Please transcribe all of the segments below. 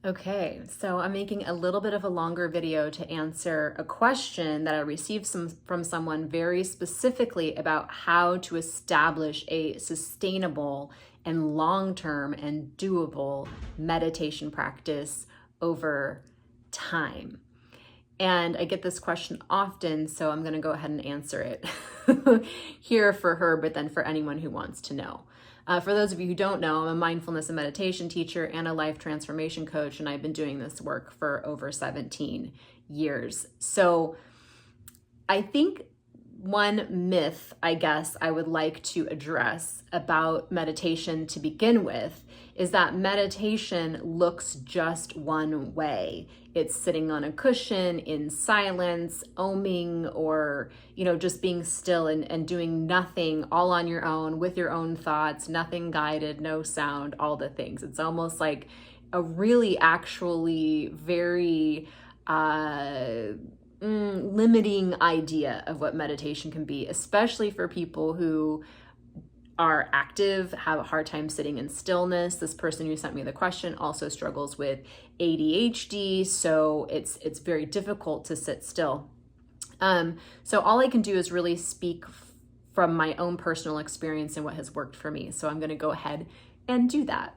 Okay, so I'm making a little bit of a longer video to answer a question that I received from someone very specifically about how to establish a sustainable and long-term and doable meditation practice over time. And I get this question often, so I'm going to go ahead and answer it here for her, but then for anyone who wants to know. For those of you who don't know, I'm a mindfulness and meditation teacher and a life transformation coach, and I've been doing this work for over 17 years. So I think one myth, I guess, I would like to address about meditation to begin with is that meditation looks just one way. It's sitting on a cushion in silence, oming, or, just being still and doing nothing all on your own with your own thoughts, nothing guided, no sound, all the things. It's almost like a really actually very limiting idea of what meditation can be, especially for people who are active, have a hard time sitting in stillness. This person who sent me the question also struggles with ADHD, so it's very difficult to sit still. So all I can do is really speak from my own personal experience and what has worked for me. So I'm going to go ahead and do that.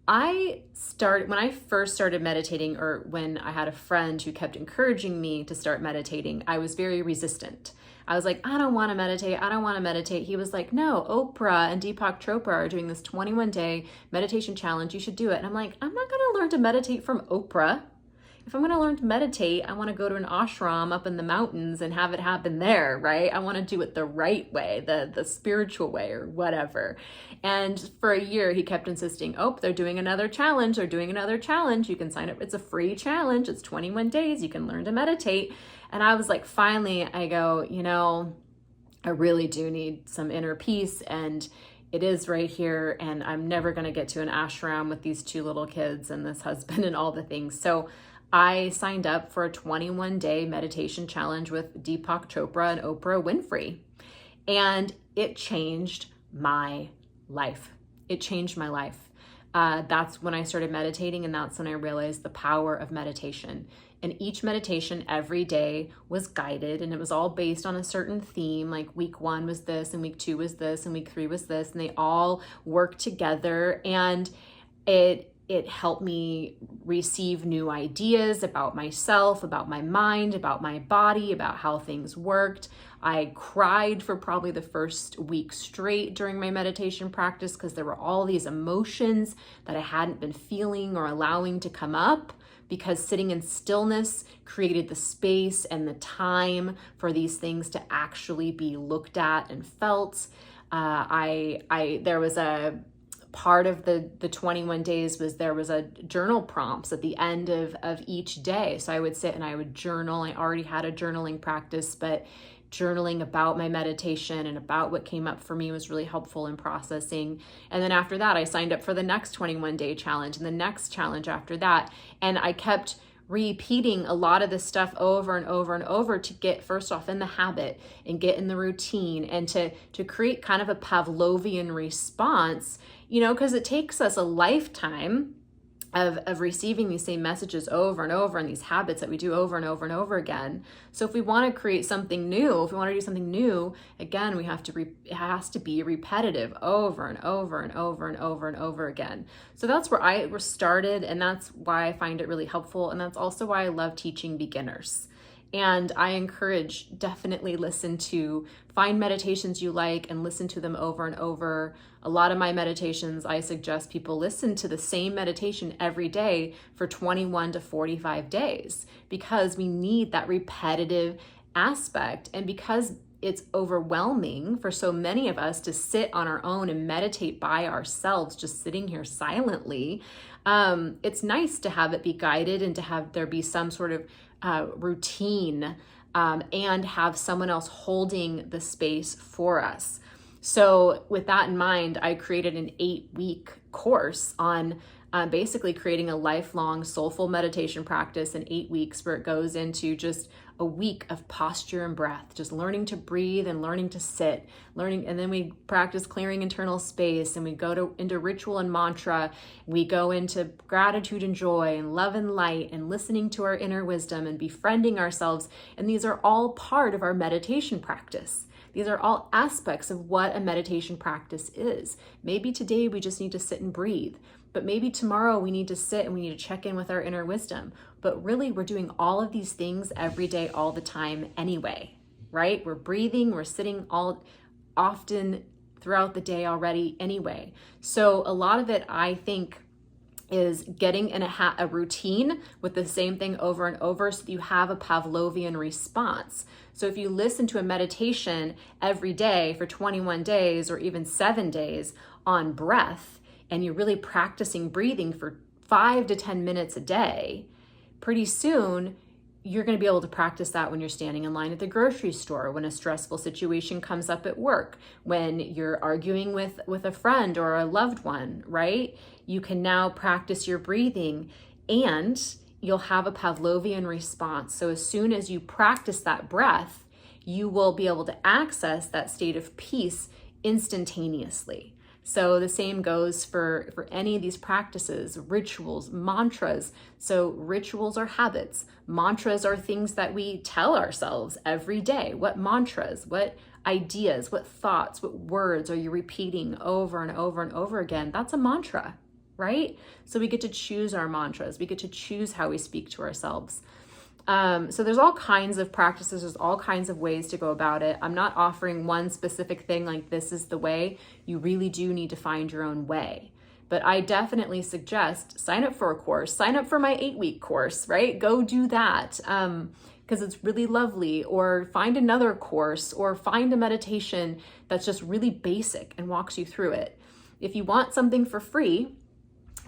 When I first started meditating, or when I had a friend who kept encouraging me to start meditating, I was very resistant. I was like, I don't want to meditate. I don't want to meditate. He was like, no, Oprah and Deepak Chopra are doing this 21-day meditation challenge. You should do it. And I'm like, I'm not going to learn to meditate from Oprah. If I'm going to learn to meditate, I want to go to an ashram up in the mountains and have it happen there, right? I want to do it the right way, the spiritual way, or whatever. And for a year, he kept insisting, they're doing another challenge. They're doing another challenge. You can sign up. It's a free challenge. It's 21 days. You can learn to meditate. And I was like, finally, I go, I really do need some inner peace. And it is right here. And I'm never going to get to an ashram with these two little kids and this husband and all the things. So I signed up for a 21-day meditation challenge with Deepak Chopra and Oprah Winfrey. And it changed my life. It changed my life. That's when I started meditating, and that's when I realized the power of meditation. And each meditation every day was guided, and it was all based on a certain theme. Like week 1 was this, and week 2 was this, and week 3 was this, and they all worked together. And it helped me receive new ideas about myself, about my mind, about my body, about how things worked. I cried for probably the first week straight during my meditation practice because there were all these emotions that I hadn't been feeling or allowing to come up, because sitting in stillness created the space and the time for these things to actually be looked at and felt. There was a part of the 21 days there was a journal prompts at the end of each day. So I would sit and I would journal. I already had a journaling practice, but journaling about my meditation and about what came up for me was really helpful in processing. And then after that, I signed up for the next 21-day challenge and the next challenge after that. And I kept repeating a lot of this stuff over and over and over to get first off in the habit and get in the routine, and to create kind of a Pavlovian response, because it takes us a lifetime of receiving these same messages over and over, and these habits that we do over and over and over again. So if we want to create something new, if we want to do something new, again, it has to be repetitive over and over and over and over and over again. So that's where I started, and that's why I find it really helpful. And that's also why I love teaching beginners. And I encourage, definitely find meditations you like and listen to them over and over. A lot of my meditations, I suggest people listen to the same meditation every day for 21 to 45 days, because we need that repetitive aspect. And because it's overwhelming for so many of us to sit on our own and meditate by ourselves, just sitting here silently, it's nice to have it be guided and to have there be some sort of routine, and have someone else holding the space for us. So with that in mind, I created an 8-week course on basically creating a lifelong soulful meditation practice in 8 weeks, where it goes into just a week of posture and breath, just learning to breathe and learning to sit, and then we practice clearing internal space, and we go into ritual and mantra. We go into gratitude and joy and love and light and listening to our inner wisdom and befriending ourselves. And these are all part of our meditation practice. These are all aspects of what a meditation practice is. Maybe today we just need to sit and breathe, but maybe tomorrow we need to sit and we need to check in with our inner wisdom. But really, we're doing all of these things every day, all the time anyway, right? We're breathing, we're sitting all often throughout the day already anyway. So a lot of it, I think, is getting in a routine with the same thing over and over, so that you have a Pavlovian response. So if you listen to a meditation every day for 21 days or even 7 days on breath, and you're really practicing breathing for 5 to 10 minutes a day, pretty soon you're going to be able to practice that when you're standing in line at the grocery store, when a stressful situation comes up at work, when you're arguing with a friend or a loved one, right? You can now practice your breathing, and you'll have a Pavlovian response. So as soon as you practice that breath, you will be able to access that state of peace instantaneously. So the same goes for any of these practices, rituals, mantras. So rituals are habits. Mantras are things that we tell ourselves every day. What mantras, what ideas, what thoughts, what words are you repeating over and over and over again? That's a mantra, right? So we get to choose our mantras. We get to choose how we speak to ourselves. So there's all kinds of practices. There's all kinds of ways to go about it. I'm not offering one specific thing like this is the way. You really do need to find your own way. But I definitely suggest sign up for a course, sign up for my 8-week course, right? Go do that. Because it's really lovely. Or find another course, or find a meditation that's just really basic and walks you through it. If you want something for free,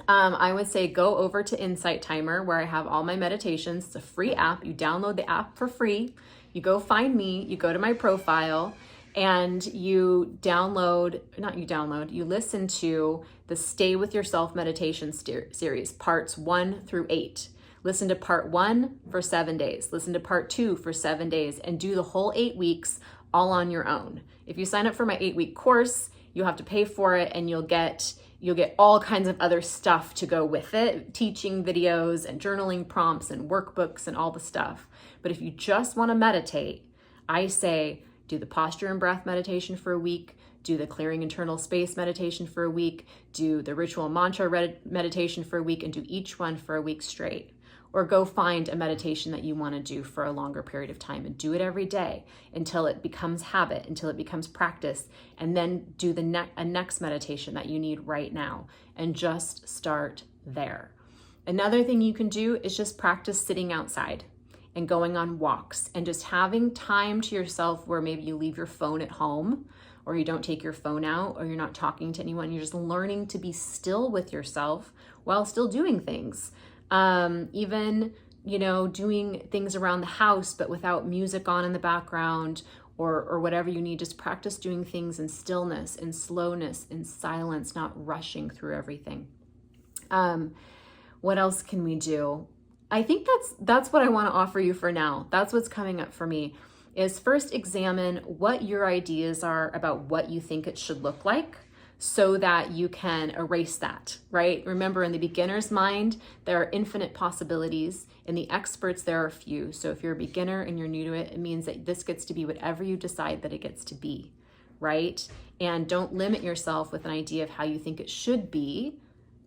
I would say go over to Insight Timer, where I have all my meditations. It's a free app. You download the app for free. You go find me, you go to my profile, and you listen to the Stay With Yourself meditation series, parts 1 through 8. Listen to part 1 for 7 days. Listen to part 2 for 7 days, and do the whole 8 weeks all on your own. If you sign up for my 8-week course, you have to pay for it, and you'll get all kinds of other stuff to go with it, teaching videos and journaling prompts and workbooks and all the stuff. But if you just want to meditate, I say do the posture and breath meditation for a week, do the clearing internal space meditation for a week, do the ritual mantra meditation for a week, and do each one for a week straight. Or go find a meditation that you want to do for a longer period of time and do it every day until it becomes habit, until it becomes practice, and then do the next meditation that you need right now, and just start there. Another thing you can do is just practice sitting outside and going on walks and just having time to yourself, where maybe you leave your phone at home, or you don't take your phone out, or you're not talking to anyone. You're just learning to be still with yourself while still doing things. Even, doing things around the house, but without music on in the background, or whatever you need. Just practice doing things in stillness, in slowness, in silence, not rushing through everything. What else can we do? I think that's what I want to offer you for now. That's what's coming up for me, is first examine what your ideas are about what you think it should look like, so that you can erase that, right? Remember, in the beginner's mind, there are infinite possibilities. In the experts, there are few. So if you're a beginner and you're new to it, it means that this gets to be whatever you decide that it gets to be, right? And don't limit yourself with an idea of how you think it should be,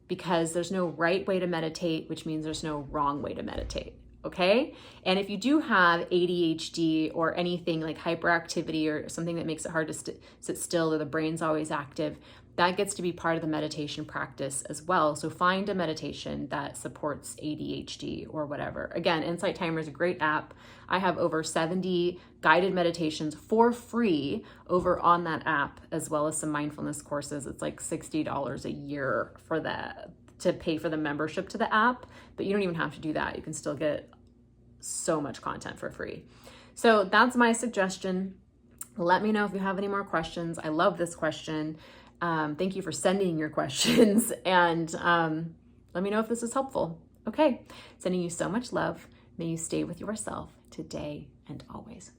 because there's no right way to meditate, which means there's no wrong way to meditate. Okay? And if you do have ADHD or anything like hyperactivity or something that makes it hard to sit still, or the brain's always active, that gets to be part of the meditation practice as well. So find a meditation that supports ADHD or whatever. Again, Insight Timer is a great app. I have over 70 guided meditations for free over on that app, as well as some mindfulness courses. It's like $60 a year for that, to pay for the membership to the app, but you don't even have to do that. You can still get so much content for free. So that's my suggestion. Let me know if you have any more questions. I love this question. Thank you for sending your questions. And Let me know if this is helpful. Okay, sending you so much love. May you stay with yourself today and always.